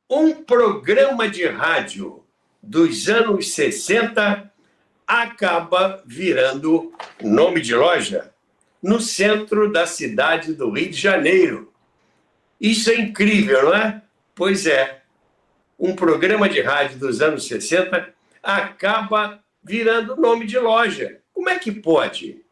Um programa de rádio dos anos 60 acaba virando nome de loja no centro da cidade do Rio de Janeiro. Isso é incrível, não é? Pois é, um programa de rádio dos anos 60 acaba virando nome de loja. Como é que pode?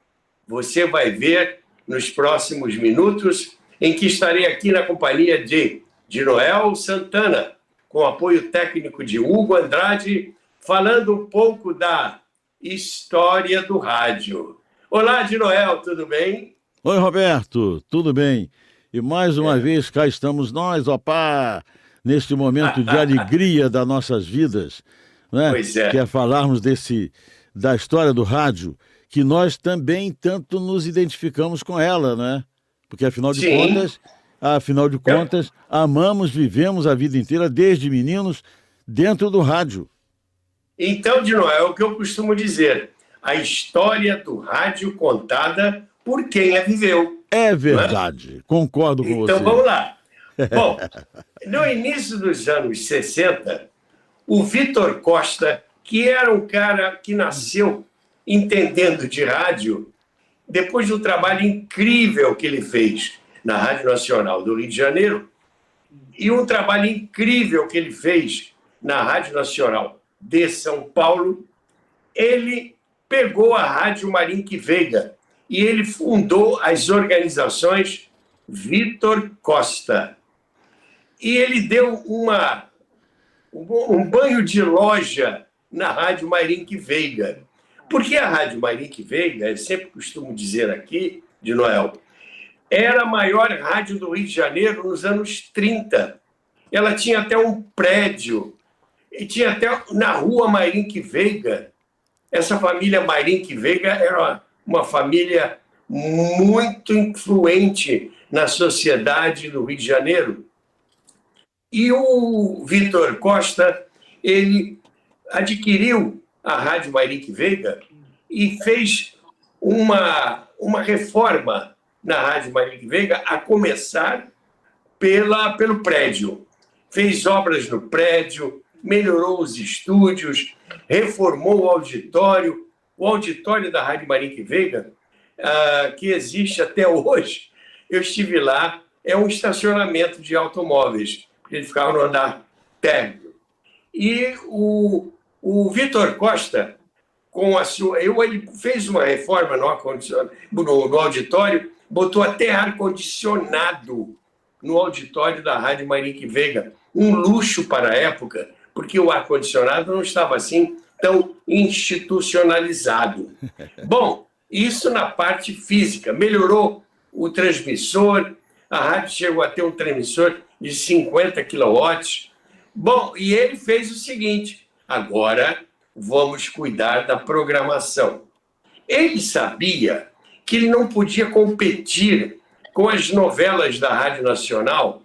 Você vai ver nos próximos minutos, em que estarei aqui na companhia de Noel Santana, com apoio técnico de Hugo Andrade, falando um pouco da história do rádio. Olá, Noel, tudo bem? Oi, Roberto, tudo bem? E mais uma vez cá estamos nós, opá, neste momento de alegria das nossas vidas, né? Pois é. Que é falarmos da história do rádio, que nós também tanto nos identificamos com ela, né? Porque afinal de contas, amamos, vivemos a vida inteira, desde meninos, dentro do rádio. Então, Noel, é o que eu costumo dizer, a história do rádio contada por quem a viveu. É verdade, concordo com você. Então, vamos lá. Bom, no início dos anos 60, o Vitor Costa, que era um cara que nasceu entendendo de rádio, depois do trabalho incrível que ele fez na Rádio Nacional do Rio de Janeiro, e um trabalho incrível que ele fez na Rádio Nacional de São Paulo, ele pegou a Rádio Marinque Veiga e ele fundou as organizações Vitor Costa. E ele deu um banho de loja na Rádio Marinque Veiga. Porque a Rádio Marinque Veiga, eu sempre costumo dizer aqui, de Noel, era a maior rádio do Rio de Janeiro nos anos 30. Ela tinha até um prédio, e tinha até na rua Marinque Veiga. Essa família Marinque Veiga era uma família muito influente na sociedade do Rio de Janeiro. E o Vitor Costa, ele adquiriu a Rádio Marinque Veiga e fez uma reforma na Rádio Marinque Veiga, a começar pelo prédio. Fez obras no prédio, melhorou os estúdios, reformou o auditório. O auditório da Rádio Marinque Veiga, que existe até hoje, eu estive lá, é um estacionamento de automóveis, porque ele ficava no andar térreo. E o Vitor Costa, ele fez uma reforma no auditório, botou até ar-condicionado no auditório da Rádio Marinque Veiga. Um luxo para a época, porque o ar-condicionado não estava assim tão institucionalizado. Bom, isso na parte física. Melhorou o transmissor, a rádio chegou a ter um transmissor de 50 quilowatts. Bom, e ele fez o seguinte, agora vamos cuidar da programação. Ele sabia que ele não podia competir com as novelas da Rádio Nacional,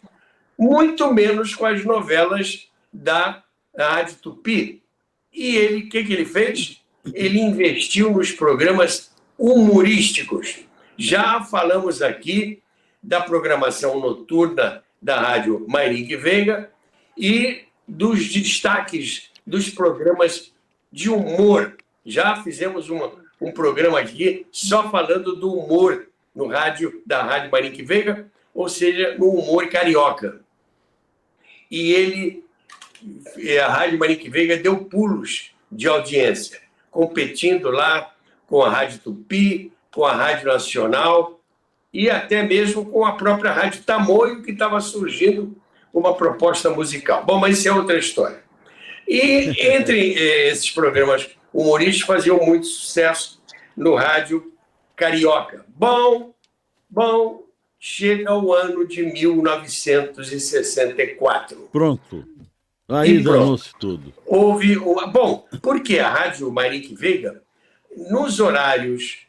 muito menos com as novelas da Rádio Tupi. E ele, o que ele fez? Ele investiu nos programas humorísticos. Já falamos aqui da programação noturna da Rádio Marinque Veiga e dos destaques dos programas de humor. Já fizemos um programa aqui só falando do humor no rádio da Rádio Marinque Veiga, ou seja, no humor carioca. E a Rádio Marinque Veiga deu pulos de audiência, competindo lá com a Rádio Tupi, com a Rádio Nacional e até mesmo com a própria Rádio Tamoio, que estava surgindo uma proposta musical. Bom, mas isso é outra história. E entre esses programas humorísticos faziam muito sucesso no rádio carioca. Bom, chega o ano de 1964. Pronto. Aí danou-se tudo. Bom, porque a Rádio Marinque Veiga, nos horários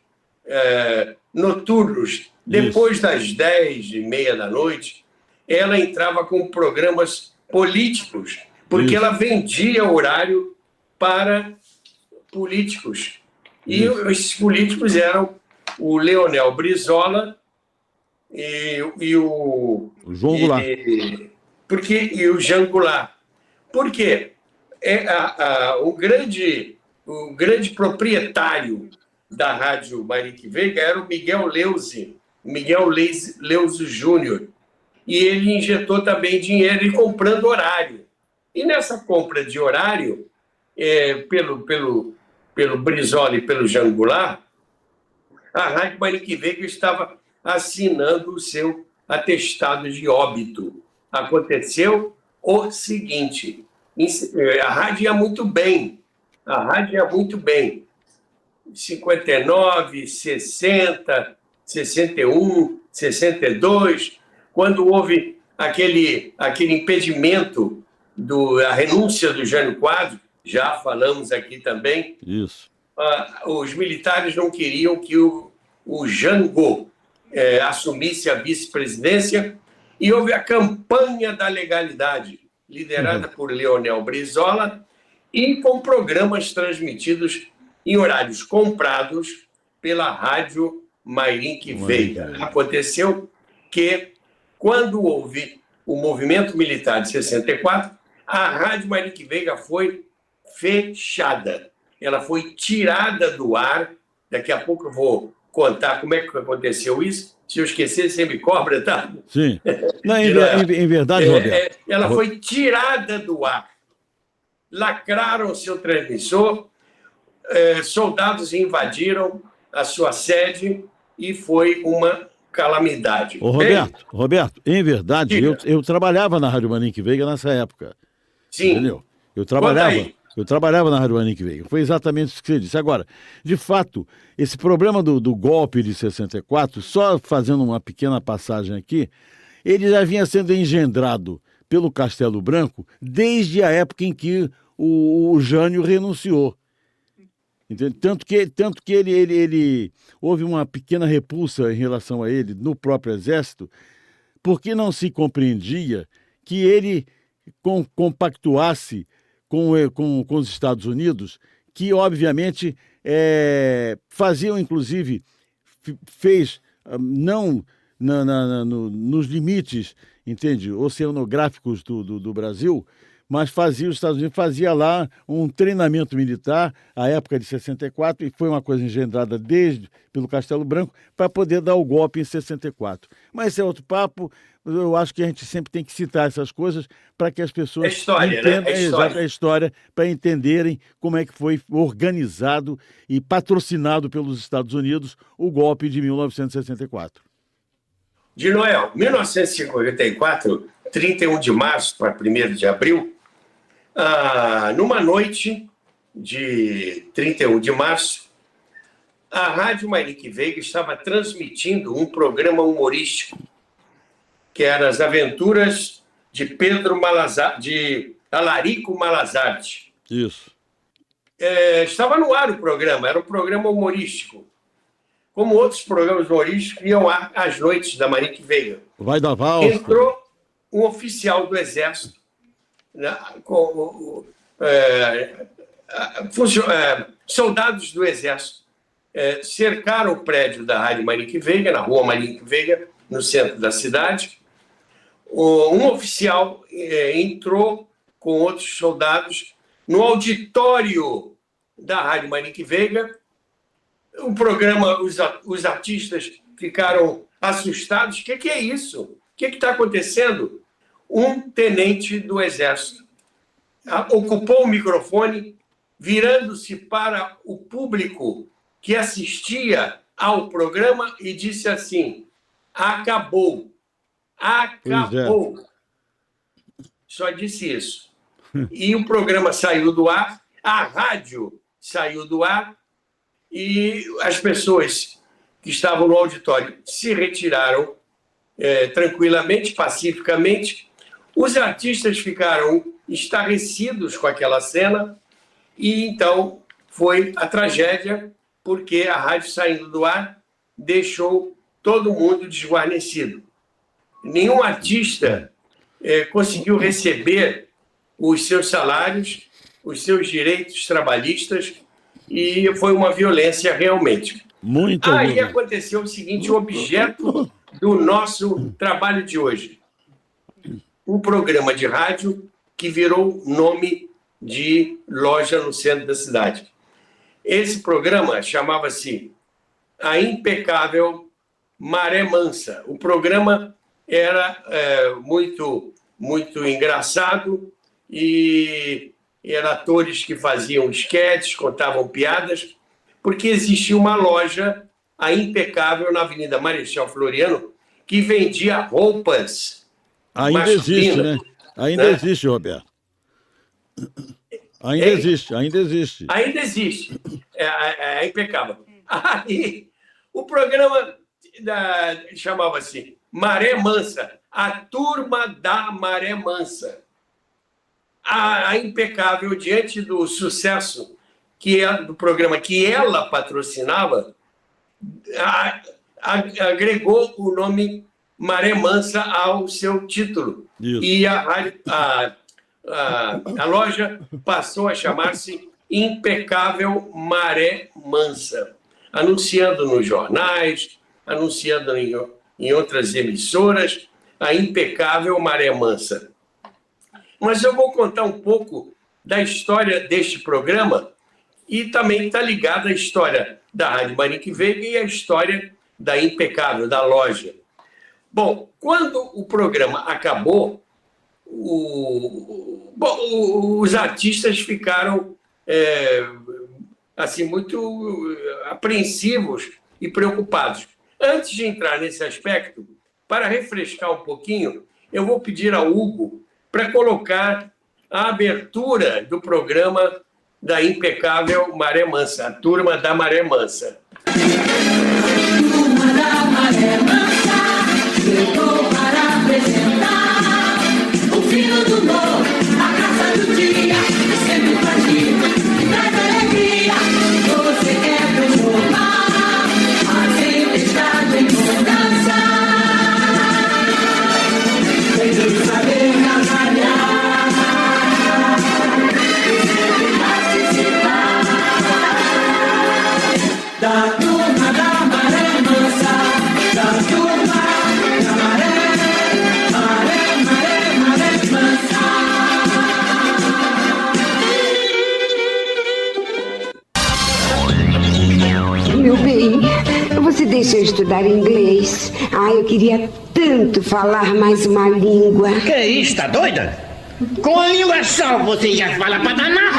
noturnos, depois das 10h30 da noite, ela entrava com programas políticos, porque ela vendia horário para políticos. E esses políticos eram o Leonel Brizola e o João Goulart. e o Jean Goulart. Por quê? O grande proprietário da Rádio Mayrink Veiga era o Miguel Leuze Júnior. E ele injetou também dinheiro e comprando horário. E nessa compra de horário, pelo Brizola e pelo Jean Goulart, a Rádio Mayrink Veiga estava assinando o seu atestado de óbito. Aconteceu o seguinte: a rádio ia muito bem. 59, 60, 61, 62, quando houve aquele impedimento da renúncia do Jânio Quadros, já falamos aqui também. Isso. Os militares não queriam que o Jango assumisse a vice-presidência e houve a campanha da legalidade, liderada por Leonel Brizola, e com programas transmitidos em horários comprados pela Rádio Mayrink Veiga. Aconteceu que, quando houve o movimento militar de 64, a Rádio Mayrink Veiga foi fechada. Ela foi tirada do ar. Daqui a pouco eu vou contar como é que aconteceu isso. Se eu esquecer, você me cobra, tá? Sim. Não, em verdade, Roberto. Ela foi tirada do ar. Lacraram o seu transmissor, soldados invadiram a sua sede e foi uma calamidade. Ô, Roberto, em verdade, eu trabalhava na Rádio Mayrink Veiga nessa época. Sim. Entendeu? Eu trabalhava na Rádio Mayrink Veiga. Foi exatamente isso que você disse. Agora, de fato, esse problema do golpe de 64, só fazendo uma pequena passagem aqui, ele já vinha sendo engendrado pelo Castelo Branco desde a época em que o Jânio renunciou. Entende? Tanto que ele houve uma pequena repulsa em relação a ele no próprio Exército, porque não se compreendia que ele compactuasse com os Estados Unidos, que obviamente faziam, inclusive, fez não nos limites, entende, oceanográficos do Brasil, mas os Estados Unidos fazia lá um treinamento militar, à época de 64, e foi uma coisa engendrada pelo Castelo Branco, para poder dar o golpe em 64. Mas esse é outro papo. Eu acho que a gente sempre tem que citar essas coisas para que as pessoas entendam a história, para entenderem como é que foi organizado e patrocinado pelos Estados Unidos o golpe de 1964. De Noel, 1954, 31 de março para 1º de abril, numa noite de 31 de março, a Rádio Mayrink Veiga estava transmitindo um programa humorístico, que era As Aventuras de Alarico Malazarte. Isso. Estava no ar o programa, era um programa humorístico. Como outros programas humorísticos iam às noites da Mayrink Veiga. Vai dar valsa. Entrou um oficial do Exército, né, soldados do Exército, cercaram o prédio da Rádio Mayrink Veiga, na rua Mayrink Veiga, no centro da cidade. Um oficial entrou com outros soldados no auditório da Rádio Mayrink Veiga. O programa, os artistas ficaram assustados. O que é isso? O que está acontecendo? Um tenente do Exército ocupou o microfone, virando-se para o público que assistia ao programa e disse assim: acabou. Acabou. Só disse isso. E o programa saiu do ar, a rádio saiu do ar, e as pessoas que estavam no auditório se retiraram tranquilamente, pacificamente. Os artistas ficaram estarrecidos com aquela cena e então foi a tragédia, porque a rádio saindo do ar deixou todo mundo desguarnecido. Nenhum artista conseguiu receber os seus salários, os seus direitos trabalhistas, e foi uma violência realmente. Muito Aí bom. aconteceu o seguinte, o objeto do nosso trabalho de hoje. um programa de rádio que virou nome de loja no centro da cidade. Esse programa chamava-se A Impecável Maré Mansa. O programa era muito engraçado e eram atores que faziam esquetes, contavam piadas, porque existia uma loja, A Impecável, na Avenida Marechal Floriano, que vendia roupas Ainda masculinas. existe, né? Ainda existe, Roberto. Ainda existe. Ainda existe. É impecável. Aí, o programa chamava-se Maré Mansa, a turma da Maré Mansa. A Impecável, diante do sucesso do programa que ela patrocinava, agregou o nome Maré Mansa ao seu título. Isso. E a loja passou a chamar-se Impecável Maré Mansa, anunciando nos jornais, anunciando em outras emissoras, a Impecável Maré Mansa. Mas eu vou contar um pouco da história deste programa e também está ligada à história da Rádio Marique Veiga e à história da Impecável, da loja. Bom, quando o programa acabou, os artistas ficaram assim, muito apreensivos e preocupados. Antes de entrar nesse aspecto, para refrescar um pouquinho, eu vou pedir ao Hugo para colocar a abertura do programa da Impecável Maré Mansa, a turma da Maré Mansa. Turma da Maré Mansa, chegou para apresentar o fino do morro, a graça do dia, sempre partido, traz alegria, você quer transformar a tempestade em bonança. Tem que saber trabalhar, sempre participar da turma da Maré Mansa, da turma da Maré Mansa. Meu bem, você deixa eu estudar inglês. Eu queria tanto falar mais uma língua. Que isso, tá doida? Com a língua só você já fala pra danar.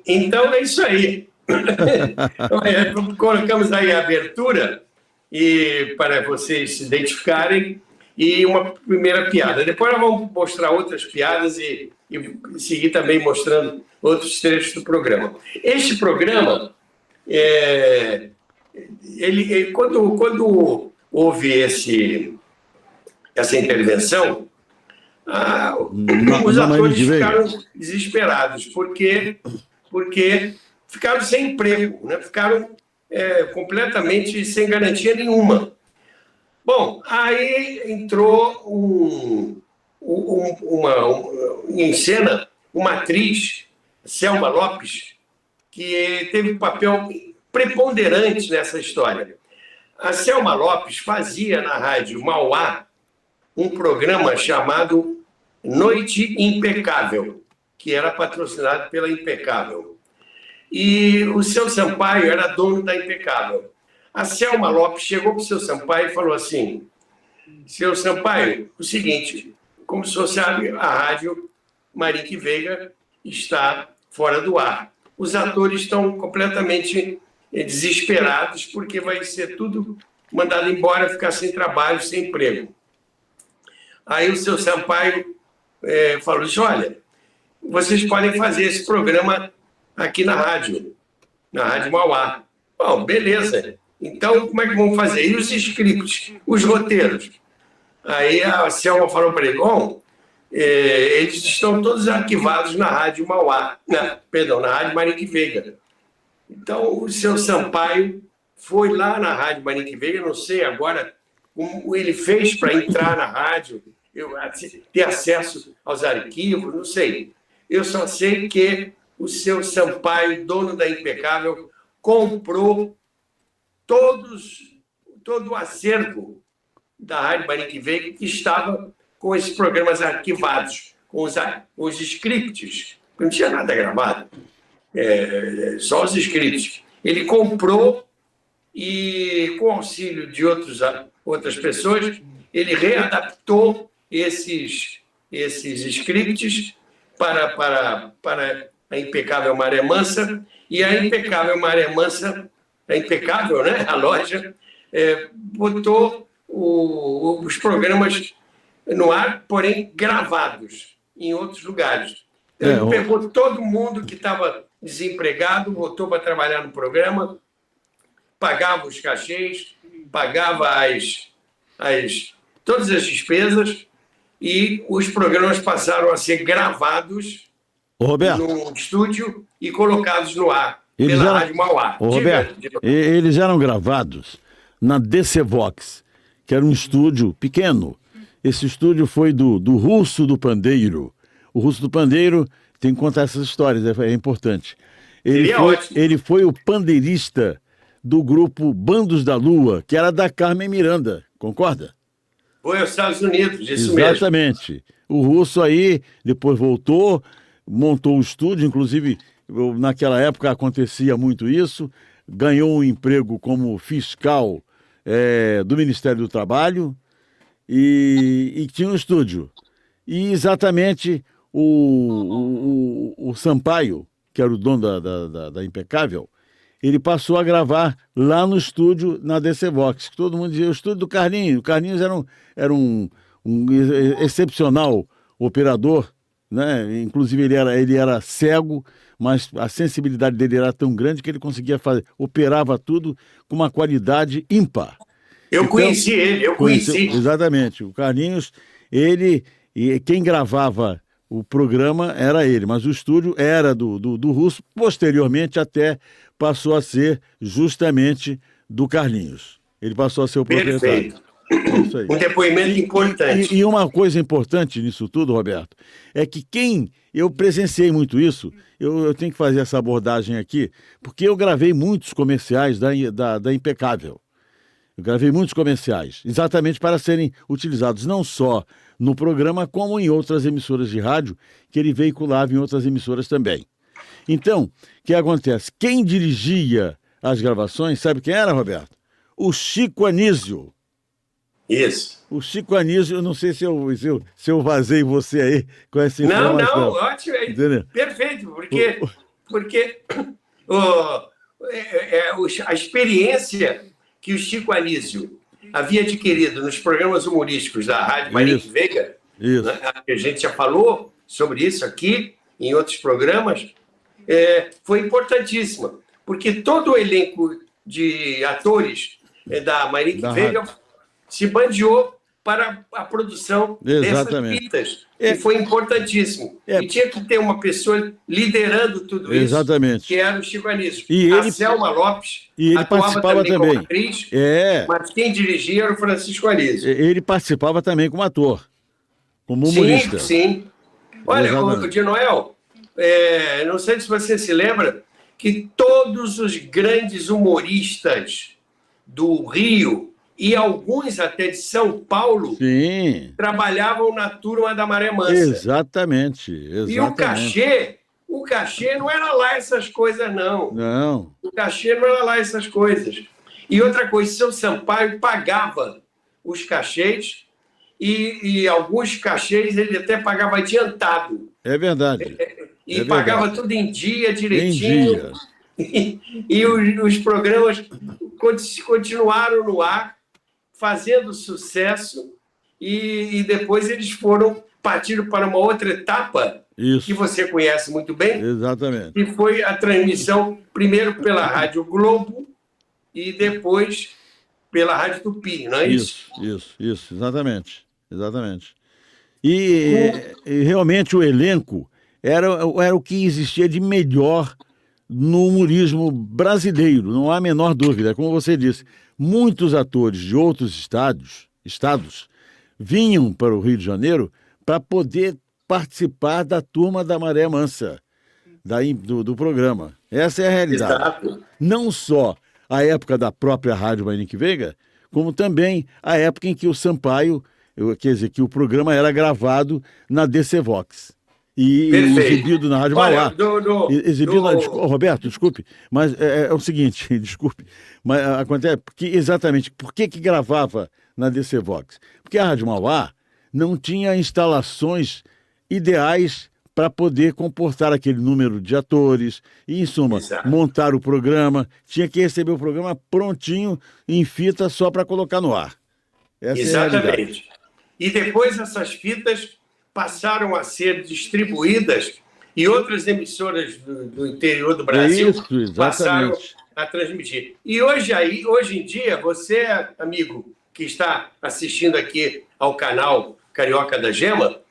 Então é isso aí. Colocamos aí a abertura e para vocês se identificarem e uma primeira piada. Depois nós vamos mostrar outras piadas e seguir também mostrando outros trechos do programa. Este programa, quando houve essa intervenção, os atores ficaram desesperados, porque ficaram sem emprego, né? Ficaram completamente sem garantia nenhuma. Bom, aí entrou em cena uma atriz, Selma Lopes, que teve um papel preponderante nessa história. A Selma Lopes fazia na Rádio Mauá um programa chamado Noite Impecável, que era patrocinado pela Impecável. E o seu Sampaio era dono da Impecável. A Selma Lopes chegou para o seu Sampaio e falou assim: seu Sampaio, o seguinte, como o senhor sabe, a Rádio Marique Veiga está fora do ar. Os atores estão completamente desesperados porque vai ser tudo mandado embora, ficar sem trabalho, sem emprego. Aí o seu Sampaio falou assim: olha, vocês podem fazer esse programa aqui na Rádio Mauá. Bom, beleza. Então, como é que vamos fazer? E os scripts, os roteiros? Aí a Selma falou para ele: bom, eles estão todos arquivados na Rádio Mauá, na Rádio Marique Veiga. Então, o seu Sampaio foi lá na Rádio Marique Veiga, não sei agora como ele fez para entrar na rádio, ter acesso aos arquivos, não sei. Eu só sei que o seu Sampaio, dono da Impecável, comprou todo o acervo da Rádio Marique Veiga, que estava com esses programas arquivados, com os scripts, não tinha nada gravado, só os scripts. Ele comprou e, com auxílio de outras pessoas, ele readaptou esses scripts para a Impecável Maré Mansa, e a Impecável Maré Mansa, a Impecável, né? A loja, botou os programas no ar, porém gravados em outros lugares. Então, ele pegou todo mundo que estava desempregado, botou para trabalhar no programa, pagava os cachês, pagava todas as despesas, e os programas passaram a ser gravados no estúdio e colocados no ar pela Rádio Mauá. Roberto, eles eram gravados na DC Vox, que era um estúdio pequeno. Esse estúdio foi do Russo do Pandeiro. O Russo do Pandeiro tem que contar essas histórias, é importante. Ele foi o pandeirista do grupo Bandos da Lua, que era da Carmen Miranda, concorda? Foi aos Estados Unidos, isso mesmo. Exatamente. O Russo aí depois voltou, montou o estúdio, inclusive naquela época acontecia muito isso, ganhou um emprego como fiscal do Ministério do Trabalho e tinha um estúdio. E exatamente o Sampaio, que era o dono da Impecável, ele passou a gravar lá no estúdio, na DC Vox, que todo mundo dizia, o estúdio do Carlinhos. O Carlinhos era um excepcional operador, né? Inclusive ele era cego, mas a sensibilidade dele era tão grande que ele conseguia operava tudo com uma qualidade ímpar. Eu conheci ele. Exatamente. O Carlinhos, quem gravava o programa era ele, mas o estúdio era do Russo, posteriormente até passou a ser justamente do Carlinhos. Ele passou a ser o proprietário. Perfeito. Isso aí. Um depoimento importante. E uma coisa importante nisso tudo, Roberto, é que eu presenciei muito isso, eu tenho que fazer essa abordagem aqui, porque eu gravei muitos comerciais da Impecável. Eu gravei muitos comerciais, exatamente para serem utilizados não só no programa, como em outras emissoras de rádio, que ele veiculava em outras emissoras também. Então, o que acontece? Quem dirigia as gravações, sabe quem era, Roberto? O Chico Anísio. Isso. O Chico Anísio, eu não sei se eu vazei você aí com essa informação. Não, ótimo. Perfeito, porque a experiência que o Chico Anísio havia adquirido nos programas humorísticos da Rádio Marique Veiga, né, que a gente já falou sobre isso aqui, em outros programas, foi importantíssima, porque todo o elenco de atores da Marique Veiga se bandeou para a produção dessas fitas, e foi importantíssimo. E tinha que ter uma pessoa liderando tudo isso, que era o Chico Anísio. A Selma Lopes participava também como atriz, mas quem dirigia era o Francisco Anísio. Ele participava também como ator, como humorista. Sim. Olha, de Noel, não sei se você se lembra que todos os grandes humoristas do Rio e alguns até de São Paulo trabalhavam na turma da Maré Mansa. Exatamente. E o cachê não era lá essas coisas, não. Não. O cachê não era lá essas coisas. E outra coisa, seu Sampaio pagava os cachês e alguns cachês ele até pagava adiantado. É verdade. E pagava tudo em dia, direitinho. E os programas continuaram no ar, fazendo sucesso, e depois eles partiram para uma outra etapa que você conhece muito bem. Exatamente. Que foi a transmissão, primeiro pela Rádio Globo e depois pela Rádio Tupi, não é isso? Isso, exatamente. E realmente o elenco era o que existia de melhor no humorismo brasileiro, não há a menor dúvida. Como você disse, muitos atores de outros estados vinham para o Rio de Janeiro para poder participar da turma da Maré Mansa, do programa. Essa é a realidade. Exato. Não só a época da própria Rádio Marique Veiga, como também a época em que o Sampaio, quer dizer, que o programa era gravado na DC Vox. E Perfeito. exibido na Rádio Olha, Mauá. Roberto, desculpe, mas é o seguinte, desculpe, mas acontece, por que gravava na DC Vox? Porque a Rádio Mauá não tinha instalações ideais para poder comportar aquele número de atores e, em suma, Exato. montar o programa. Tinha que receber o programa prontinho, em fita, só para colocar no ar. Essa é a realidade. Exatamente. E depois essas fitas passaram a ser distribuídas e outras emissoras do interior do Brasil passaram a transmitir. E hoje em dia, você, amigo, que está assistindo aqui ao canal Carioca da Gema,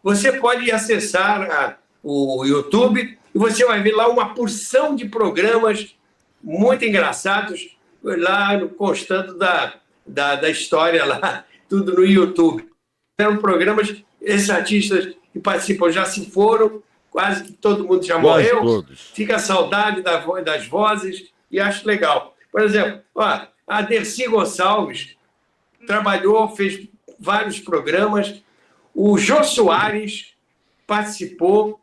você pode acessar o YouTube e você vai ver lá uma porção de programas muito engraçados, lá constando da história lá, tudo no YouTube. Eram programas, esses artistas que participam já se foram, quase que todo mundo já morreu, todos. Fica a saudade das vozes e acho legal. Por exemplo, a Dercy Gonçalves trabalhou, fez vários programas, o Jô Soares participou,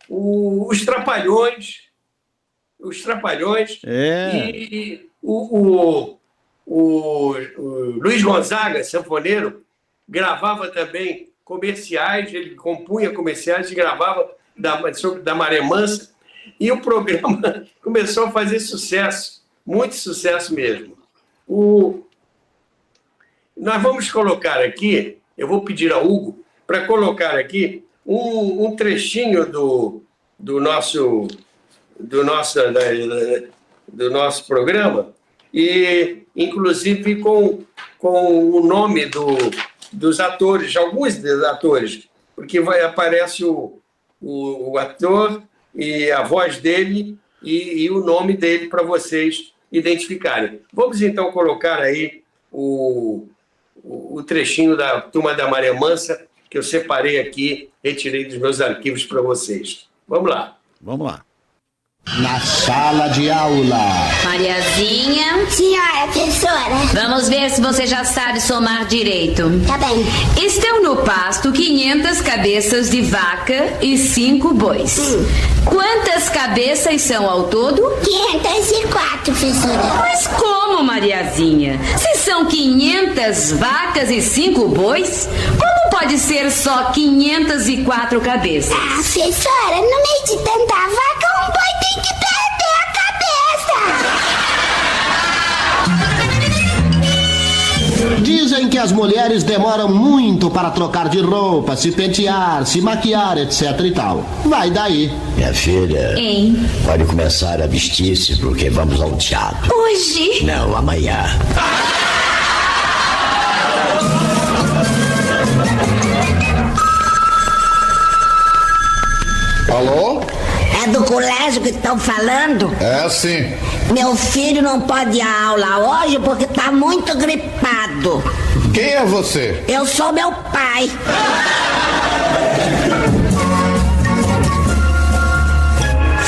os Trapalhões, e o Luiz Gonzaga, sanfoneiro, gravava também comerciais, ele compunha comerciais e gravava da Maré Mansa, e o programa começou a fazer sucesso, muito sucesso mesmo. Nós vamos colocar aqui, eu vou pedir a Hugo para colocar aqui um trechinho do nosso programa, e inclusive com o nome dos atores, de alguns dos atores, porque aparece o ator e a voz dele e o nome dele para vocês identificarem. Vamos então colocar aí o trechinho da Turma da Maré Mansa, que eu separei aqui, retirei dos meus arquivos para vocês. Vamos lá. Vamos lá. Na sala de aula. Mariazinha, Senhora professora. vamos ver se você já sabe somar direito. Tá bem. Estão no pasto 500 cabeças de vaca e 5 bois. Quantas cabeças são ao todo? 504, professora. Mas como, Mariazinha? Se são 500 vacas e 5 bois, como pode ser só 504 cabeças? Ah, professora, no meio de tanta vaca, um boi tem que perder a cabeça. Dizem que as mulheres demoram muito para trocar de roupa, se pentear, se maquiar, etc e tal. Vai daí. Minha filha, Hein? pode começar a vestir-se porque vamos ao teatro. Hoje? Não, amanhã. Alô? É do colégio que estão falando? É sim. Meu filho não pode ir à aula hoje porque tá muito gripado. Quem é você? Eu sou meu pai.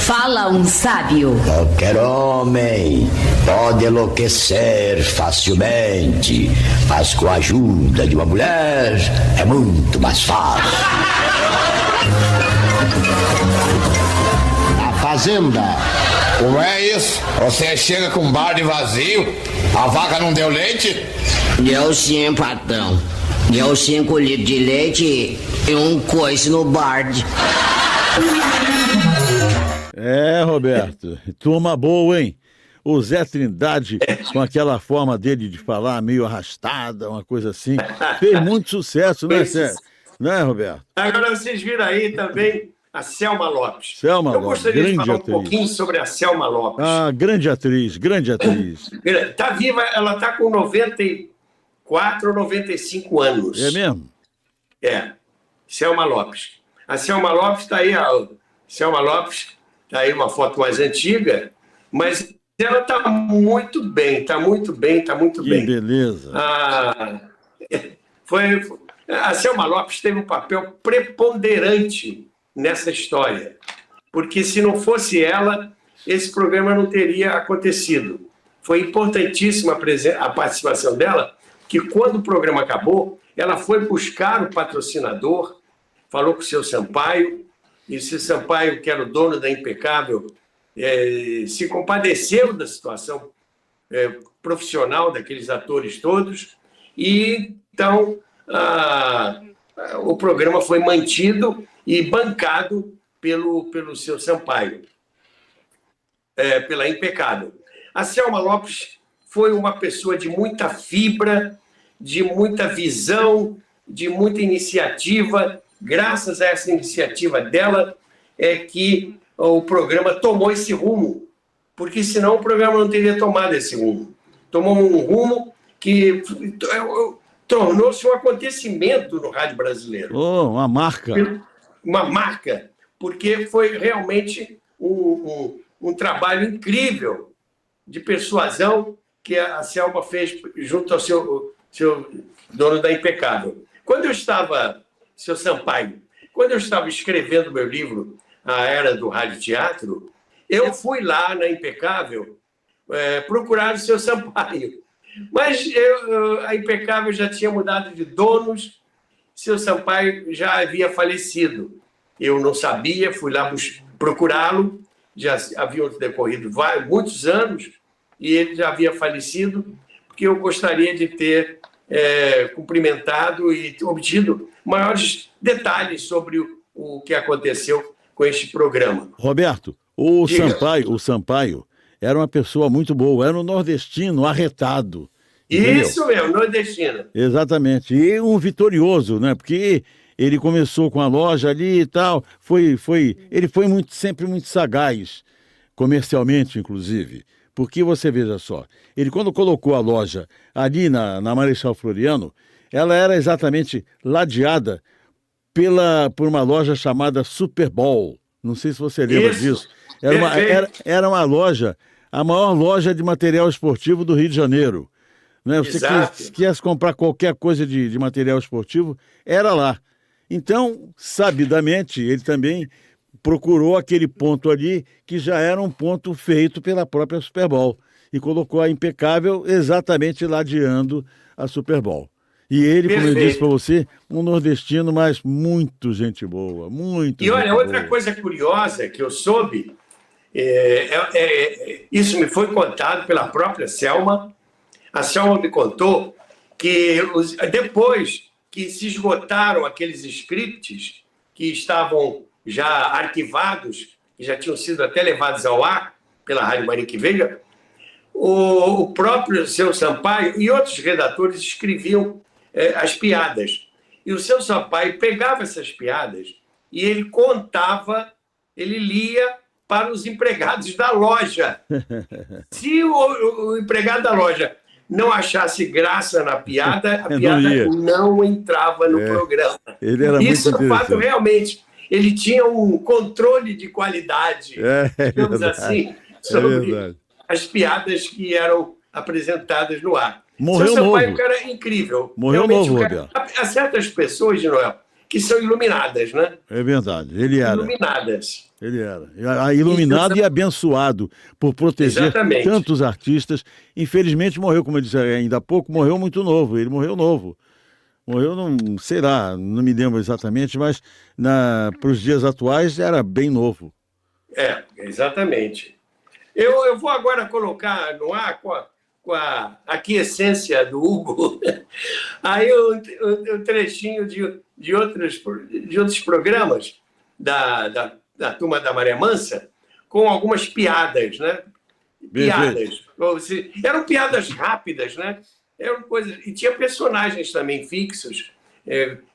Fala um sábio. Qualquer homem pode enlouquecer facilmente, mas com a ajuda de uma mulher é muito mais fácil. A Fazenda. Como é isso? Você chega com um balde vazio, a vaca não deu leite? Deu sim, patrão. Deu 5 litros de leite e um coice no barde. É, Roberto, turma boa, hein? O Zé Trindade, com aquela forma dele de falar meio arrastada, uma coisa assim, fez muito sucesso, né, Zé? Não é, Roberto? Agora vocês viram aí também a Selma Lopes. Selma eu Lopes, gostaria de grande falar um atriz. pouquinho sobre a Selma Lopes. Ah, grande atriz, grande atriz. Está viva, ela está com 94 ou 95 anos. É mesmo? É, Selma Lopes. A Selma Lopes está aí, Selma Lopes está aí uma foto mais antiga, mas ela está muito bem, está muito bem, está muito Que bem. beleza. A Selma Lopes teve um papel preponderante nessa história, porque se não fosse ela, esse programa não teria acontecido. Foi importantíssima a participação dela, que quando o programa acabou, ela foi buscar o patrocinador, falou com o seu Sampaio, e o seu Sampaio, que era o dono da Impecável, se compadeceu da situação profissional daqueles atores todos, e então o programa foi mantido e bancado pelo seu Sampaio, pela Impecável. A Selma Lopes foi uma pessoa de muita fibra, de muita visão, de muita iniciativa. Graças a essa iniciativa dela é que o programa tomou esse rumo, porque senão o programa não teria tomado esse rumo. Tomou um rumo que tornou-se um acontecimento no rádio brasileiro. Uma marca. Uma marca, porque foi realmente um trabalho incrível de persuasão que a Selma fez junto ao seu dono da Impecável. Quando eu estava, seu Sampaio, quando eu estava escrevendo meu livro, A Era do Rádio Teatro, eu fui lá na Impecável procurar o seu Sampaio. Mas a Impecável já tinha mudado de donos, seu Sampaio já havia falecido. Eu não sabia, fui lá procurá-lo, já haviam decorrido muitos anos e ele já havia falecido, porque eu gostaria de ter cumprimentado e obtido maiores detalhes sobre o que aconteceu com este programa. Roberto, o Sampaio era uma pessoa muito boa, era um nordestino arretado. Entendeu? Isso mesmo, nordestino. Exatamente, e um vitorioso, né? Porque ele começou com a loja ali e tal, ele foi sempre muito sagaz, comercialmente, inclusive. Porque você veja só, ele quando colocou a loja ali na Marechal Floriano, ela era exatamente ladeada por uma loja chamada Super Bowl. Não sei se você lembra disso. Era uma loja, a maior loja de material esportivo do Rio de Janeiro. Né? Você quisesse comprar qualquer coisa de material esportivo, era lá. Então, sabidamente, ele também procurou aquele ponto ali que já era um ponto feito pela própria Super Bowl e colocou a Impecável exatamente ladeando a Super Bowl. E ele, como eu disse para você, um nordestino, mas muito gente boa, muito. E olha, outra coisa curiosa que eu soube, isso me foi contado pela própria Selma. A Selma me contou que depois que se esgotaram aqueles scripts que estavam já arquivados, que já tinham sido até levados ao ar pela Rádio Marique Veiga, o próprio seu Sampaio e outros redatores escreviam as piadas. E o seu Sampaio pegava essas piadas e ele contava, ele lia para os empregados da loja. Se o empregado da loja não achasse graça na piada, a piada não entrava no programa. Ele era Isso muito é um fato realmente. Ele tinha um controle de qualidade, digamos assim, sobre as piadas que eram apresentadas no ar. Morreu seu Sampaio é novo. um cara incrível. Morreu realmente, novo, Roberto. Há certas pessoas, de Noel, que são iluminadas, né? É verdade, ele era. Iluminadas. Ele era. Iluminado e abençoado por proteger tantos artistas. Infelizmente morreu, como eu disse ainda há pouco, morreu muito novo. Ele morreu novo. Morreu, não sei lá, não me lembro exatamente, mas para os dias atuais era bem novo. Exatamente. Eu vou agora colocar no ar com a aquiescência do Hugo, aí um trechinho de outros programas da Turma da Maré Mansa, com algumas piadas, né? Piadas. Eram piadas rápidas, né? Eram coisas, e tinha personagens também fixos,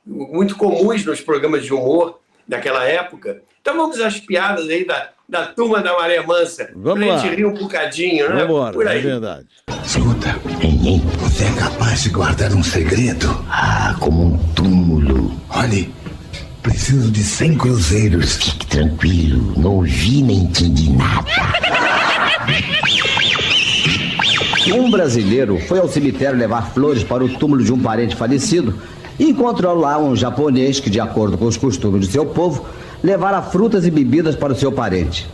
muito comuns nos programas de humor daquela época. Então vamos às piadas aí da Turma da Maré Mansa, vamos pra lá. gente rir um bocadinho, né? Vamos Por aí. é verdade. Escuta, você é capaz de guardar um segredo? Como um túmulo. Olhe, preciso de 100 cruzeiros. Fique tranquilo, não ouvi nem entendi nada. Um brasileiro foi ao cemitério levar flores para o túmulo de um parente falecido e encontrou lá um japonês que, de acordo com os costumes de seu povo, levara frutas e bebidas para o seu parente.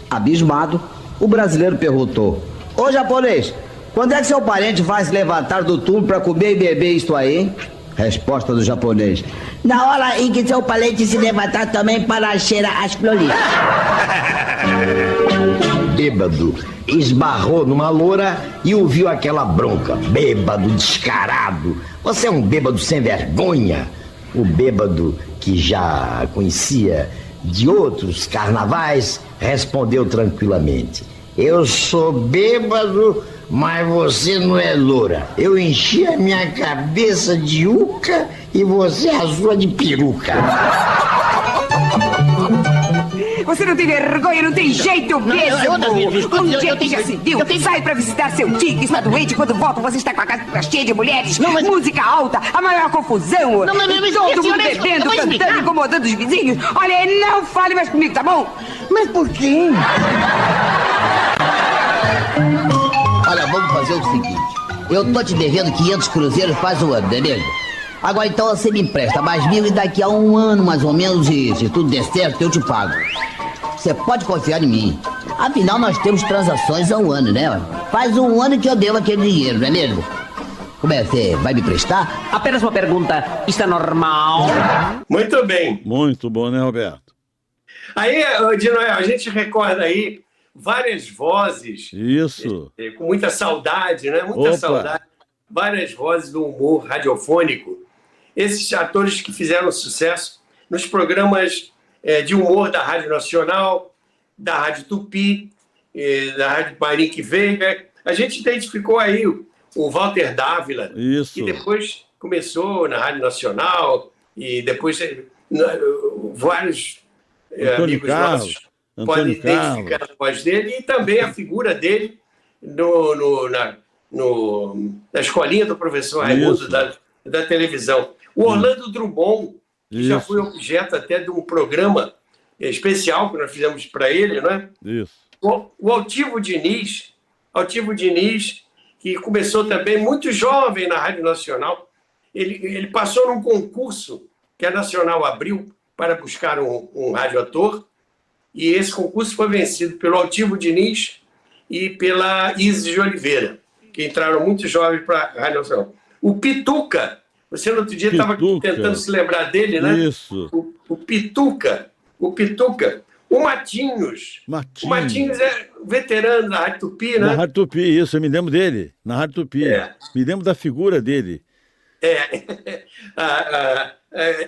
Abismado, o brasileiro perguntou: "Ô japonês, Quando é que seu parente vai se levantar do túmulo para comer e beber isto aí, hein? Resposta do japonês. Na hora em que seu parente se levantar também para cheirar as flores. Bêbado esbarrou numa loura e ouviu aquela bronca. Bêbado descarado. Você é um bêbado sem vergonha. O bêbado, que já conhecia de outros carnavais, respondeu tranquilamente. Eu sou bêbado, mas você não é loura. Eu enchi a minha cabeça de uca e você a sua de peruca. Você não tem vergonha, não tem jeito mesmo. Um dia que já se viu, sai pra visitar seu tio que está doente. Quando volta, você está com a casa cheia de mulheres, música alta, a maior confusão. Todo mundo bebendo, cantando, incomodando os vizinhos. Olha, não fale mais comigo, tá bom? Mas por quê? Olha, vamos fazer o seguinte. Eu tô te devendo 500 cruzeiros faz um ano, beleza? Agora então você me empresta mais 1.000 e daqui a um ano mais ou menos, e se tudo der certo, eu te pago. Você pode confiar em mim. Afinal, nós temos transações há um ano, né? Faz um ano que eu devo aquele dinheiro, não é mesmo? Como é? Você vai me prestar? Apenas uma pergunta. Isso é normal? Muito bem. Muito bom, né, Roberto? Aí, de Noel, a gente recorda aí várias vozes. Isso. Com muita saudade, né? Muita saudade. Várias vozes do humor radiofônico. Esses atores que fizeram sucesso nos programas de humor da Rádio Nacional, da Rádio Tupi, da Rádio Marinque Veiga. A gente identificou aí o Walter Dávila, que depois começou na Rádio Nacional e depois vários amigos nossos podem identificar a voz dele e também a figura dele na escolinha do professor Raimundo da televisão. O Orlando Drummond, que já foi objeto até de um programa especial que nós fizemos para ele, não é? Isso. O Altivo Diniz, que começou também muito jovem na Rádio Nacional. Ele passou num concurso que a Nacional abriu para buscar um radioator, e esse concurso foi vencido pelo Altivo Diniz e pela Isis de Oliveira, que entraram muito jovens para a Rádio Nacional. O Pituca, você no outro dia estava tentando se lembrar dele, né? Isso. O Pituca. O Matinhos. O Matinhos é veterano da Rádio Tupi, né? Na Rádio Tupi, isso, eu me lembro dele. Na Rádio Tupi. Me lembro da figura dele.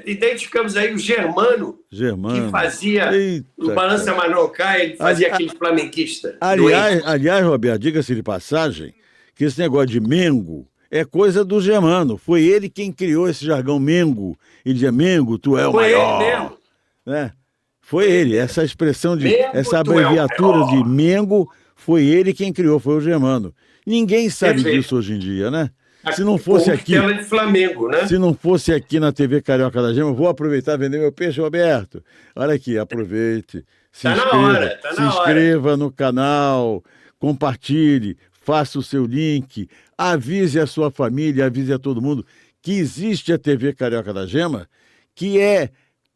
Identificamos aí o Germano, que fazia o Balança Manocá, ele fazia aquele flamenquista. Aliás, Roberto, diga-se de passagem, que esse negócio de Mengo é coisa do Germano. Foi ele quem criou esse jargão Mengo. Ele dizia, Mengo, tu é o maior. Ele mesmo. Né? Foi ele. Essa expressão, Mengo, essa abreviatura de Mengo, foi ele quem criou, foi o Germano. Ninguém sabe disso hoje em dia, né? Se não fosse aqui, de Flamengo, né? Se não fosse aqui na TV Carioca da Gema, vou aproveitar e vender meu peixe, Roberto. Olha aqui, aproveite. Se inscreva no canal, compartilhe, faça o seu link, avise a sua família, avise a todo mundo que existe a TV Carioca da Gema, que é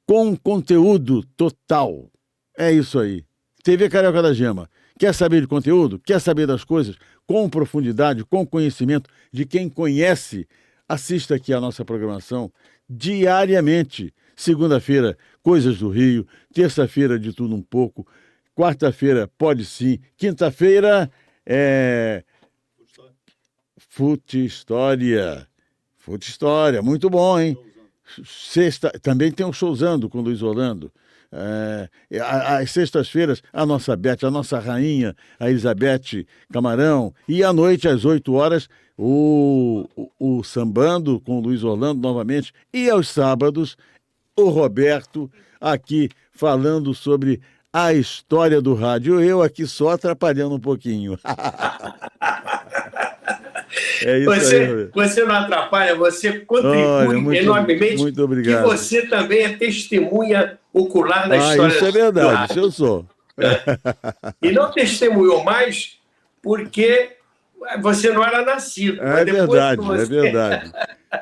com conteúdo total. É isso aí. TV Carioca da Gema. Quer saber de conteúdo? Quer saber das coisas? Com profundidade, com conhecimento de quem conhece, assista aqui a nossa programação diariamente. Segunda-feira, Coisas do Rio. Terça-feira, De Tudo Um Pouco. Quarta-feira, Pode Sim. Quinta-feira, Fute História. Fute História, muito bom, hein? Sexta, também tem um showzando com o Luiz Orlando. Às sextas-feiras, a nossa Beth, a nossa rainha, a Elizabeth Camarão, e à noite, às 8 horas, o Sambando com o Luiz Orlando novamente, e aos sábados, o Roberto aqui falando sobre a história do rádio, eu aqui só atrapalhando um pouquinho. É isso aí. Você não atrapalha, você contribui enormemente. Muito obrigado. E você também é testemunha ocular da história. Isso é verdade, isso eu sou. E não testemunhou mais porque você não era nascido. É verdade, é verdade.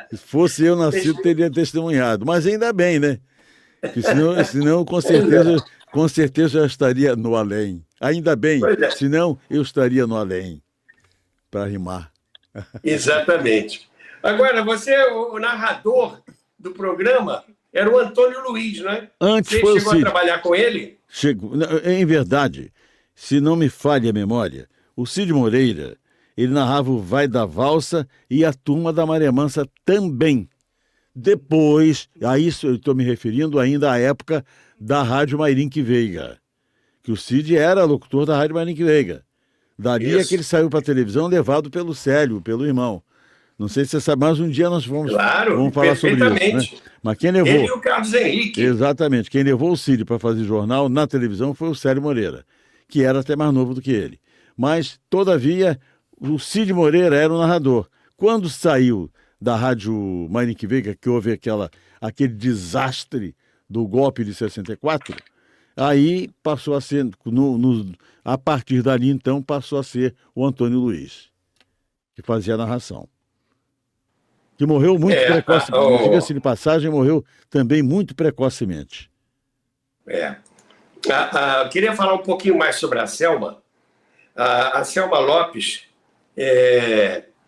Se fosse eu nascido, teria testemunhado. Mas ainda bem, né? Porque senão com certeza eu estaria no além. Ainda bem, senão eu estaria no além. para rimar. Exatamente. Agora, o narrador do programa era o Antônio Luiz, não é? Antes Você foi chegou o Cid. a trabalhar com ele? Em verdade, se não me falha a memória, o Cid Moreira, ele narrava o Vai da Valsa e a Turma da Maré Mansa também. Depois, a isso eu estou me referindo ainda à época da Rádio Mairink Veiga, que o Cid era locutor da Rádio Mairink Veiga. Dali é que ele saiu para a televisão levado pelo Célio, pelo irmão. Não sei se você sabe, mas um dia nós vamos falar sobre isso. Né? Mas quem levou... Ele e o Carlos Henrique. Exatamente. Quem levou o Cid para fazer jornal na televisão foi o Célio Moreira, que era até mais novo do que ele. Mas, todavia, o Cid Moreira era o narrador. Quando saiu da Rádio Mairink Veiga, que houve aquele desastre do golpe de 64, aí passou a ser, a partir dali, então, passou a ser o Antônio Luiz, que fazia a narração. Que morreu muito precocemente. Diga-se de passagem, morreu também muito precocemente. Queria falar um pouquinho mais sobre a Selma. A Selma Lopes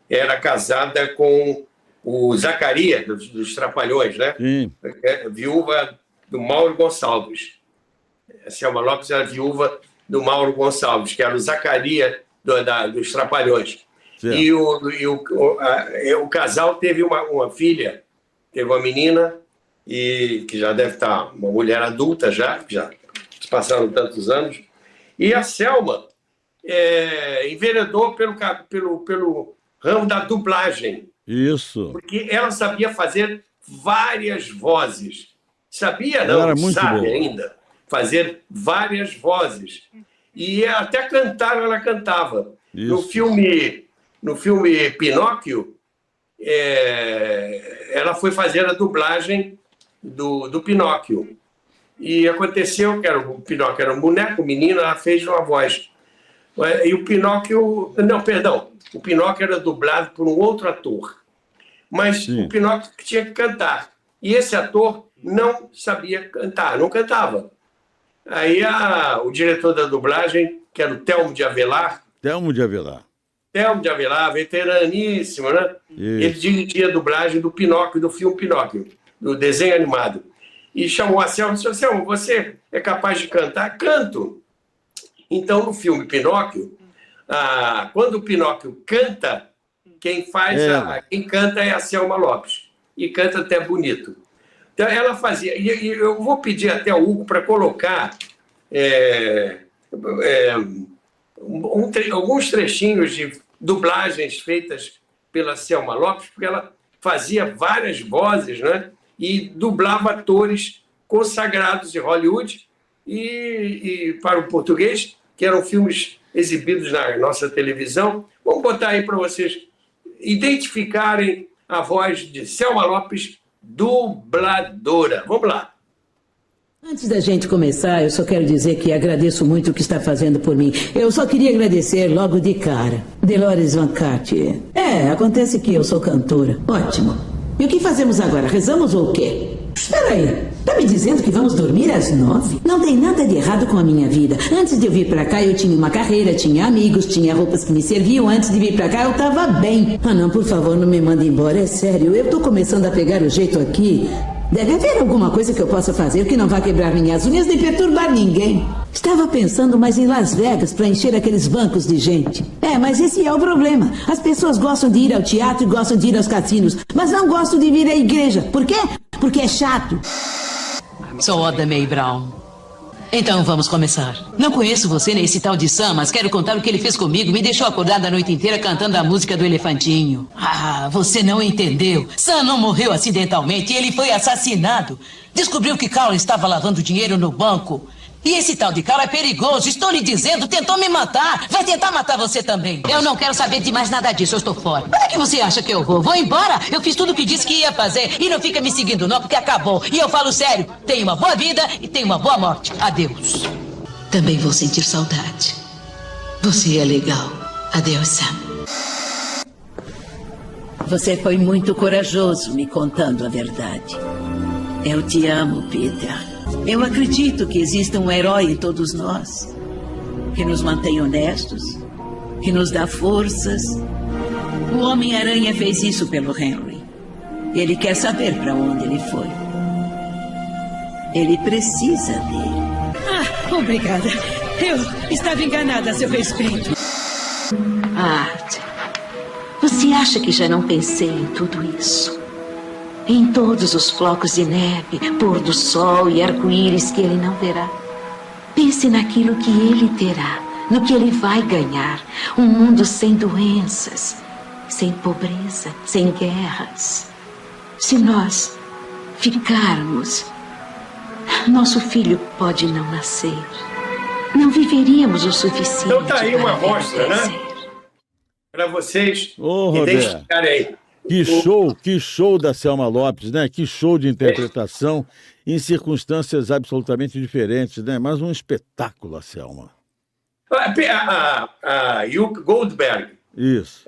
era casada com o Zacarias, dos Trapalhões, né? Sim. Viúva do Mauro Gonçalves. A Selma Lopes era viúva do Mauro Gonçalves, que era o Zacarias dos Trapalhões. Certo. E o casal teve uma filha, teve uma menina, que já deve estar uma mulher adulta já se passaram tantos anos. E a Selma enveredou pelo ramo da dublagem. Isso. Porque ela sabia fazer várias vozes. Sabia, não? Ela era muito sabe boa. ainda fazer várias vozes. E até cantar ela cantava. Isso. No filme Pinóquio, ela foi fazer a dublagem do Pinóquio. E aconteceu que o Pinóquio era um boneco, menina, ela fez uma voz. E o Pinóquio... Não, perdão. O Pinóquio era dublado por um outro ator. Mas o Pinóquio tinha que cantar. E esse ator não sabia cantar, não cantava. Aí o diretor da dublagem, que era o Telmo de Avelar... Telmo de Avelar, veteraníssimo, né? Isso. Ele dirigia a dublagem do Pinóquio, do filme Pinóquio, do desenho animado. E chamou a Selma e disse: Selma, você é capaz de cantar? Canto. Então, no filme Pinóquio, quando o Pinóquio canta, quem canta é a Selma Lopes. E canta até bonito. Então, ela fazia... E eu vou pedir até ao Hugo para colocar alguns trechinhos de dublagens feitas pela Selma Lopes, porque ela fazia várias vozes, né? E dublava atores consagrados de Hollywood e para o português, que eram filmes exibidos na nossa televisão. Vamos botar aí para vocês identificarem a voz de Selma Lopes, dubladora. Vamos lá. Antes da gente começar, eu só quero dizer que agradeço muito o que está fazendo por mim. Eu só queria agradecer logo de cara. Dolores Van Cartier. Acontece que eu sou cantora. Ótimo. E o que fazemos agora? Rezamos ou o quê? Espera aí. Tá me dizendo que vamos dormir às 9? Não tem nada de errado com a minha vida. Antes de eu vir pra cá, eu tinha uma carreira, tinha amigos, tinha roupas que me serviam. Antes de vir pra cá, eu tava bem. Não, por favor, não me mande embora. É sério, eu tô começando a pegar o jeito aqui. Deve haver alguma coisa que eu possa fazer que não vá quebrar minhas unhas nem perturbar ninguém. Estava pensando mais em Las Vegas para encher aqueles bancos de gente. Mas esse é o problema. As pessoas gostam de ir ao teatro e gostam de ir aos cassinos, mas não gostam de vir à igreja. Por quê? Porque é chato. Sou Oda May Brown. Então vamos começar. Não conheço você nem esse tal de Sam, mas quero contar o que ele fez comigo. Me deixou acordada a noite inteira cantando a música do Elefantinho. Você não entendeu. Sam não morreu acidentalmente, ele foi assassinado. Descobriu que Carl estava lavando dinheiro no banco. E esse tal de Carl é perigoso, estou lhe dizendo, tentou me matar. Vai tentar matar você também. Eu não quero saber de mais nada disso, eu estou fora. Para que você acha que eu vou? Vou embora? Eu fiz tudo o que disse que ia fazer. E não fica me seguindo não, porque acabou. E eu falo sério, tenha uma boa vida e tenha uma boa morte. Adeus. Também vou sentir saudade. Você é legal. Adeus, Sam. Você foi muito corajoso me contando a verdade. Eu te amo, Peter. Eu acredito que exista um herói em todos nós, que nos mantém honestos que nos dá forças. O Homem-Aranha fez isso pelo Henry. Ele quer saber para onde ele foi. Ele precisa dele. Ah, obrigada. Eu estava enganada a seu respeito. Art, você acha que já não pensei em tudo isso? Em todos os flocos de neve, pôr do sol e arco-íris que ele não verá. Pense naquilo que ele terá, no que ele vai ganhar. Um mundo sem doenças, sem pobreza, sem guerras. Se nós ficarmos, nosso filho pode não nascer. Não viveríamos o suficiente. Então tá aí uma para amostra, envelhecer. né? Para vocês Roberto, identificarem aí. que show da Selma Lopes, né? Que show de interpretação em circunstâncias absolutamente diferentes, né? Mas um espetáculo, a Selma. A Hugh Goldberg, Isso.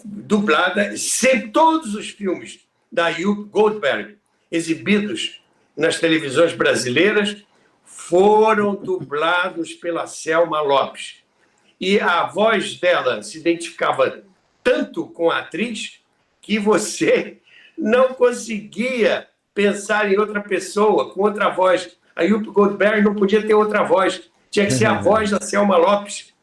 dublada, sempre todos os filmes da Hugh Goldberg exibidos nas televisões brasileiras foram dublados pela Selma Lopes. E a voz dela se identificava tanto com a atriz que você não conseguia pensar em outra pessoa com outra voz. A Hugh Goldberg não podia ter outra voz, tinha que ser a voz da Selma Lopes.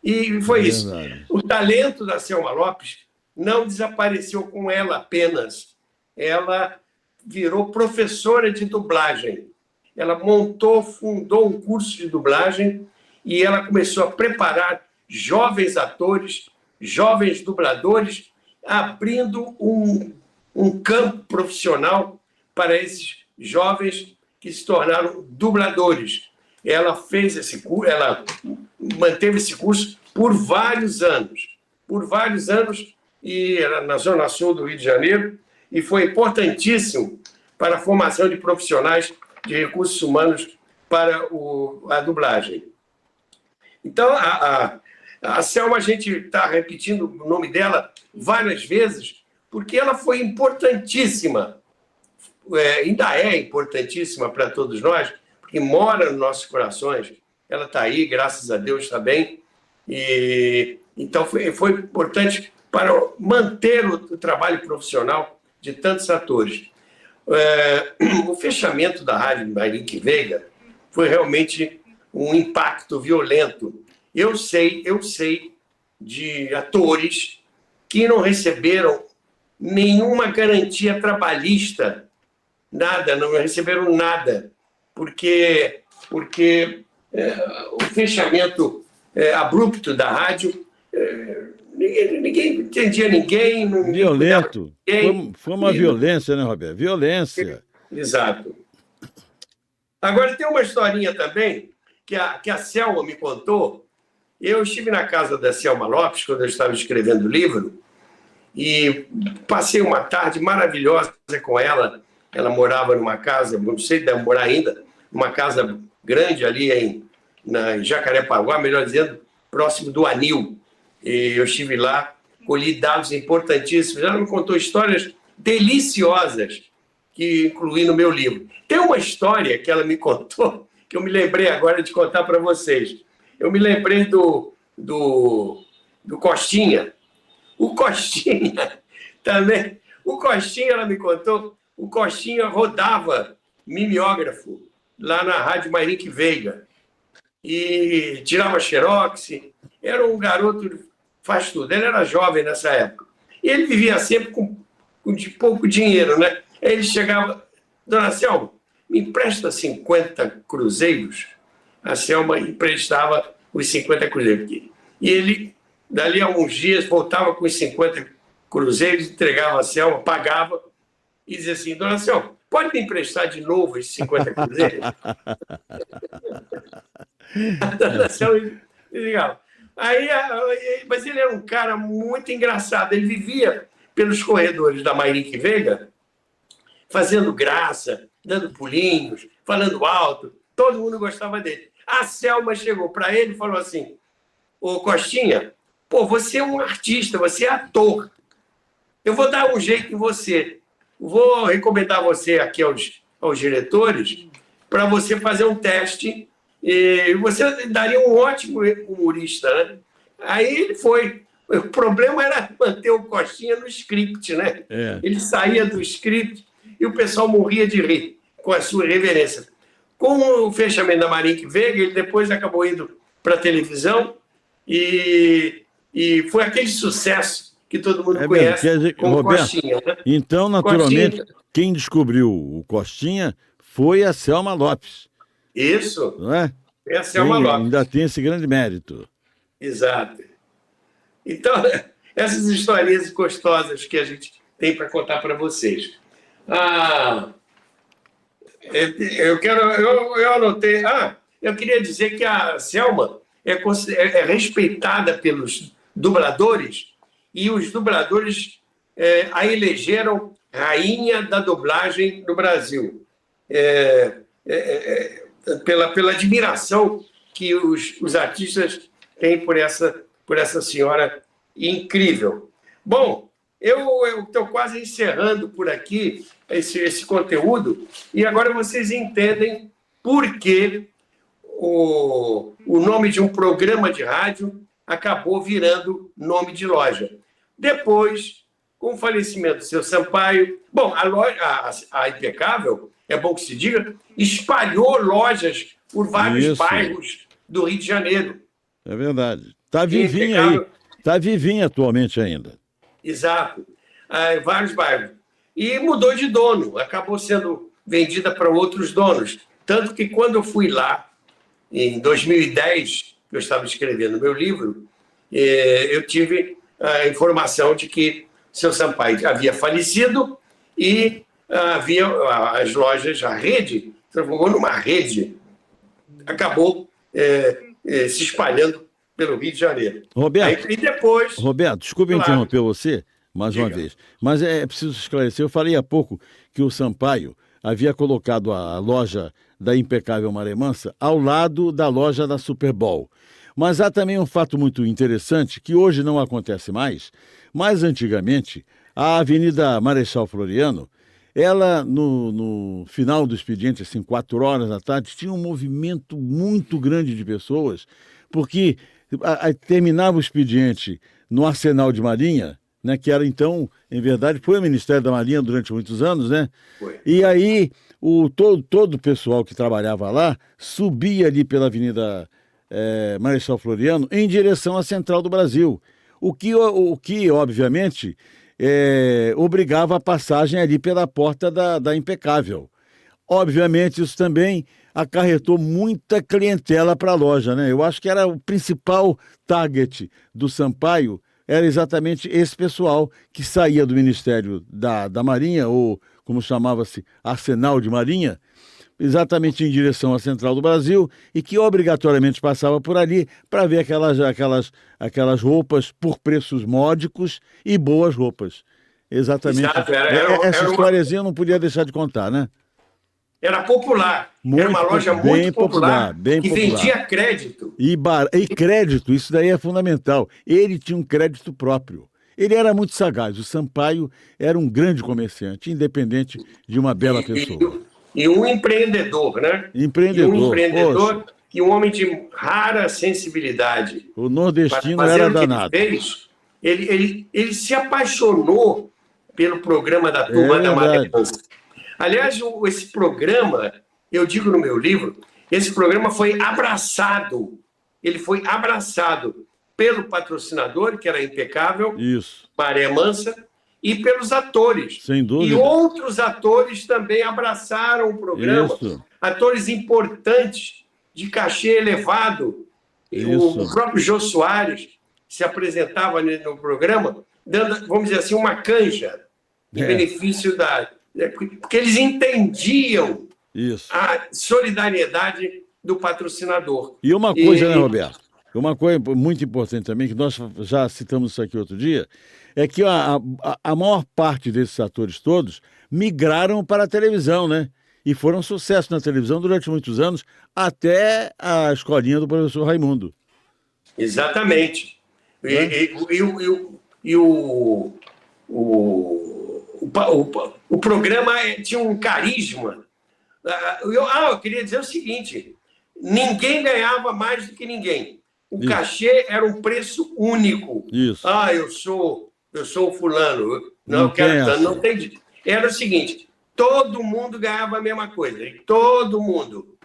E foi isso. O talento da Selma Lopes não desapareceu com ela apenas. Ela virou professora de dublagem. Ela fundou um curso de dublagem e ela começou a preparar jovens atores, jovens dubladores, abrindo um campo profissional para esses jovens que se tornaram dubladores. Ela fez esse curso, ela manteve esse curso por vários anos. E era na Zona Sul do Rio de Janeiro, e foi importantíssimo para a formação de profissionais de recursos humanos para a dublagem. Então, a Selma, a gente está repetindo o nome dela várias vezes, porque ela foi importantíssima, ainda é importantíssima para todos nós, porque mora nos nossos corações. Ela está aí, graças a Deus, está bem. E, então, foi importante para manter o trabalho profissional de tantos atores. O fechamento da Rádio Mayrink Veiga foi realmente um impacto violento. Eu sei de atores que não receberam nenhuma garantia trabalhista, nada, não receberam nada, porque o fechamento abrupto da rádio, ninguém entendia ninguém. Violento. Foi uma violência, né, Roberto? Violência. Exato. Agora, tem uma historinha também que a Selma me contou. Eu estive na casa da Selma Lopes, quando eu estava escrevendo o livro, e passei uma tarde maravilhosa com ela. Ela morava numa casa, não sei se deve morar ainda, numa casa grande ali em Jacarepaguá, melhor dizendo, próximo do Anil. E eu estive lá, colhi dados importantíssimos. Ela me contou histórias deliciosas que incluí no meu livro. Tem uma história que ela me contou, que eu me lembrei agora de contar para vocês. Eu me lembrei do Costinha. O Costinha também. O Costinha, ela me contou, o Costinha rodava mimeógrafo lá na Rádio Mayrink Veiga. E tirava xerox. Era um garoto, faz tudo. Ele era jovem nessa época. E ele vivia sempre com pouco dinheiro, né? Aí ele chegava, dona Selma, me empresta 50 cruzeiros? A Selma emprestava os 50 cruzeiros. E ele, dali a uns dias, voltava com os 50 cruzeiros, entregava a Selma, pagava, e dizia assim, dona Selma, pode me emprestar de novo esses 50 cruzeiros? A dona Selma ligava. Mas ele era um cara muito engraçado. Ele vivia pelos corredores da Mayrink Veiga, fazendo graça, dando pulinhos, falando alto. Todo mundo gostava dele. A Selma chegou para ele e falou assim, ô Costinha, pô, você é um artista, você é ator. Eu vou dar um jeito em você. Vou recomendar você aqui aos diretores para você fazer um teste. E você daria um ótimo humorista, né? Aí ele foi. O problema era manter o Costinha no script, né? Ele saía do script e o pessoal morria de rir com a sua irreverência. Com o fechamento da Marink Veiga, ele depois acabou indo para a televisão e foi aquele sucesso que todo mundo conhece como Roberto, Costinha. Né? Então, naturalmente, quem descobriu o Costinha foi a Selma Lopes. Isso. Não é? É a Selma Lopes. Ainda tem esse grande mérito. Exato. Então, essas historinhas gostosas que a gente tem para contar para vocês. Eu anotei. Eu queria dizer que a Selma é respeitada pelos dubladores e os dubladores a elegeram rainha da dublagem no Brasil. Pela admiração que os artistas têm por essa senhora incrível. Bom, eu estou quase encerrando por aqui esse conteúdo e agora vocês entendem por que o nome de um programa de rádio acabou virando nome de loja. Depois, com o falecimento do seu Sampaio, bom, a Impecável, é bom que se diga, espalhou lojas por vários bairros do Rio de Janeiro. É verdade. Está vivinha aí. Está vivinha atualmente ainda. Exato. Vários bairros. E mudou de dono. Acabou sendo vendida para outros donos. Tanto que quando eu fui lá, em 2010, eu estava escrevendo meu livro, eu tive a informação de que seu Sampaio havia falecido e havia as lojas, a rede, transformou numa rede. Acabou se espalhando pelo Rio de Janeiro. Roberto, e depois... Roberto, desculpe interromper você mais uma vez, mas é preciso esclarecer. Eu falei há pouco que o Sampaio havia colocado a loja da Impecável Maré Mansa ao lado da loja da Super Bowl. Mas há também um fato muito interessante que hoje não acontece mais, mas antigamente a Avenida Marechal Floriano, ela no final do expediente, assim, 4 horas da tarde, tinha um movimento muito grande de pessoas, porque terminava o expediente no Arsenal de Marinha, né, que era então, em verdade, foi o Ministério da Marinha durante muitos anos, né? Foi. E aí todo o pessoal que trabalhava lá subia ali pela Avenida Marechal Floriano em direção à Central do Brasil, o que obviamente, obrigava a passagem ali pela porta da Impecável. Obviamente, isso também acarretou muita clientela para a loja, né? Eu acho que era o principal target do Sampaio, era exatamente esse pessoal que saía do Ministério da Marinha, ou como chamava-se, Arsenal de Marinha, exatamente em direção à Central do Brasil, e que obrigatoriamente passava por ali para ver aquelas roupas por preços módicos e boas roupas. Exatamente. Exato, essa historiazinha eu não podia deixar de contar, né? Era popular. Era uma loja muito popular, bem que popular. vendia crédito. E crédito, isso daí é fundamental. Ele tinha um crédito próprio. Ele era muito sagaz. O Sampaio era um grande comerciante, independente de uma bela pessoa. E um empreendedor, né? Empreendedor. E um homem de rara sensibilidade. O nordestino era danado. Ele se apaixonou pelo programa da Turma da Maré Mansa. Aliás, esse programa, eu digo no meu livro, esse programa foi abraçado. Ele foi abraçado pelo patrocinador, que era Impecável, Maré Mansa, e pelos atores. Sem dúvida. E outros atores também abraçaram o programa. Isso. Atores importantes, de cachê elevado. O próprio Jô Soares se apresentava no programa, dando, vamos dizer assim, uma canja em benefício porque eles entendiam a solidariedade do patrocinador. E uma coisa, né, Roberto? Uma coisa muito importante também, que nós já citamos isso aqui outro dia, é que a maior parte desses atores todos migraram para a televisão, né? E foram sucesso na televisão durante muitos anos, até a escolinha do professor Raimundo. Exatamente. O programa tinha um carisma. Eu queria dizer o seguinte: ninguém ganhava mais do que ninguém. o cachê era um preço único. Isso. Ah, eu sou o fulano. Não Eu quero tem tanto. essa. Não tem. Era o seguinte, todo mundo ganhava a mesma coisa. E todo mundo.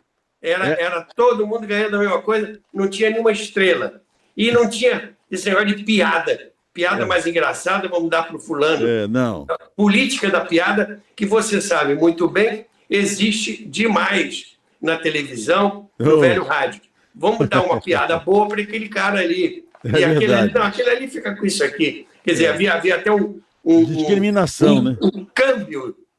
Era todo mundo ganhando a mesma coisa, não tinha nenhuma estrela. E não tinha esse negócio de piada. Piada mais engraçada, vamos dar para o fulano. Não. A política da piada, que você sabe muito bem, existe demais na televisão, no velho rádio. Vamos dar uma piada boa para aquele cara ali. E aquele ali fica com isso aqui. Quer dizer, havia até discriminação, né?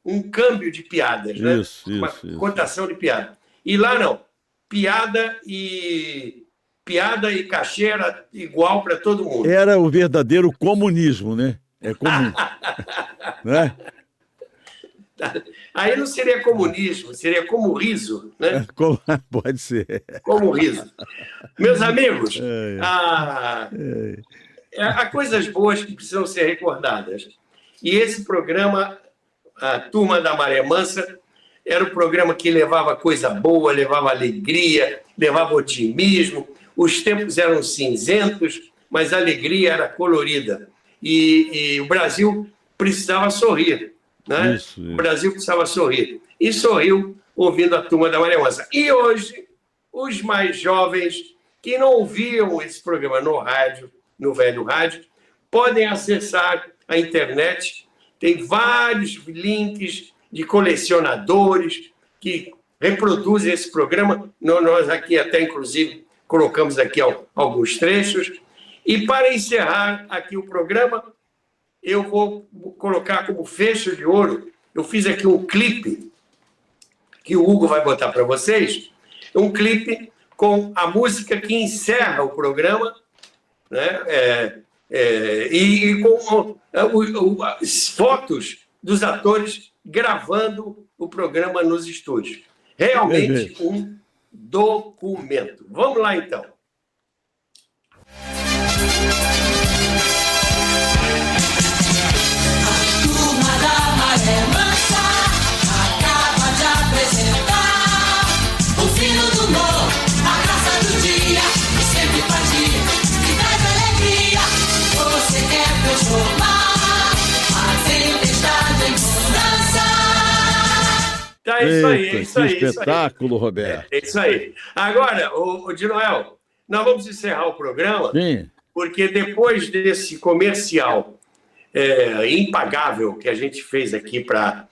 Um câmbio de piadas, né? Uma cotação de piada. E lá não. Piada e cachê era igual para todo mundo. Era o verdadeiro comunismo, né? É comum. Né? Aí não seria comunismo, seria como riso, né? Pode ser. Como riso. Meus amigos, há coisas boas que precisam ser recordadas. E esse programa, a Turma da Maré Mansa, era um programa que levava coisa boa, levava alegria, levava otimismo. Os tempos eram cinzentos, mas a alegria era colorida. E o Brasil precisava sorrir. Né? Isso. O Brasil precisava sorrir. E sorriu ouvindo a Turma da Maré Mansa. E hoje, os mais jovens que não ouviam esse programa no rádio, no velho rádio, podem acessar a internet. Tem vários links de colecionadores que reproduzem esse programa. Nós aqui até, inclusive, colocamos aqui alguns trechos. E para encerrar aqui o programa, eu vou colocar como fecho de ouro, eu fiz aqui um clipe que o Hugo vai botar para vocês, um clipe com a música que encerra o programa, né? E com as fotos dos atores gravando o programa nos estúdios. Realmente um documento. Vamos lá, então. A Turma da Maré Mansa acaba de apresentar o fino do humor, a graça do dia, que sempre faz rir, que traz alegria. Você quer transformar a tempestade em bonança. Tá, isso aí, é isso aí. Espetáculo, Roberto. É isso aí. Agora, o de Noel, nós vamos encerrar o programa, porque depois desse comercial impagável que a gente fez aqui para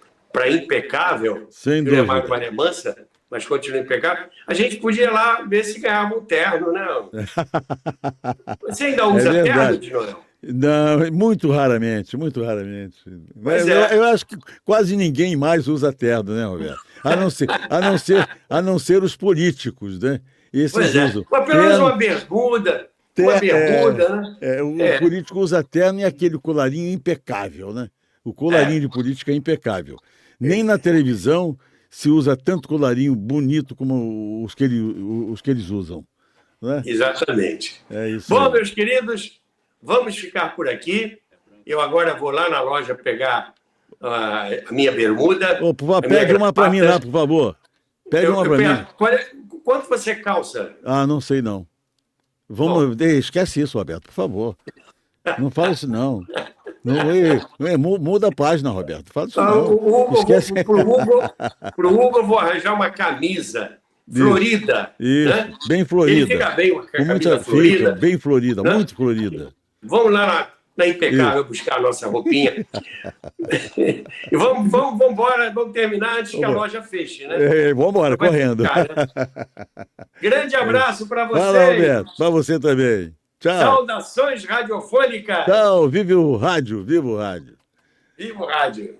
Impecável, sem dúvida, dúvida, Mansa, mas continua impecável, a gente podia ir lá ver se ganhava um terno, né? Você ainda usa terno, de Noel? Não, muito raramente, muito raramente. Mas eu acho que quase ninguém mais usa terno, né, Roberto? A não ser os políticos, né? Esses usam. Mas pelo menos uma bermuda. Né? O político usa terno e aquele colarinho impecável, né? O colarinho de política é impecável. Nem na televisão se usa tanto colarinho bonito como os que eles usam. Né? Exatamente. É isso. Bom, meus queridos, vamos ficar por aqui. Eu agora vou lá na loja pegar a minha bermuda. Pede uma para mim lá, por favor. Pede uma para mim. Quanto você calça? Ah, não sei não. Esquece isso, Roberto, por favor. Não fala isso não. Muda a página, Roberto. Fala isso não. Esquece. Pro Hugo eu vou arranjar uma camisa florida. Isso. Né? Bem florida. Ele fica bem com a camisa florida. Bem florida, né? Muito florida. Vamos lá na Impecável buscar a nossa roupinha. E vamos embora, vamos terminar antes que a loja feche, né? Vamos embora, correndo. Ficar, né? Grande abraço para vocês. Fala, Roberto, para você também. Tchau. Saudações radiofônicas. Tchau, vive o rádio, viva o rádio. Viva o rádio.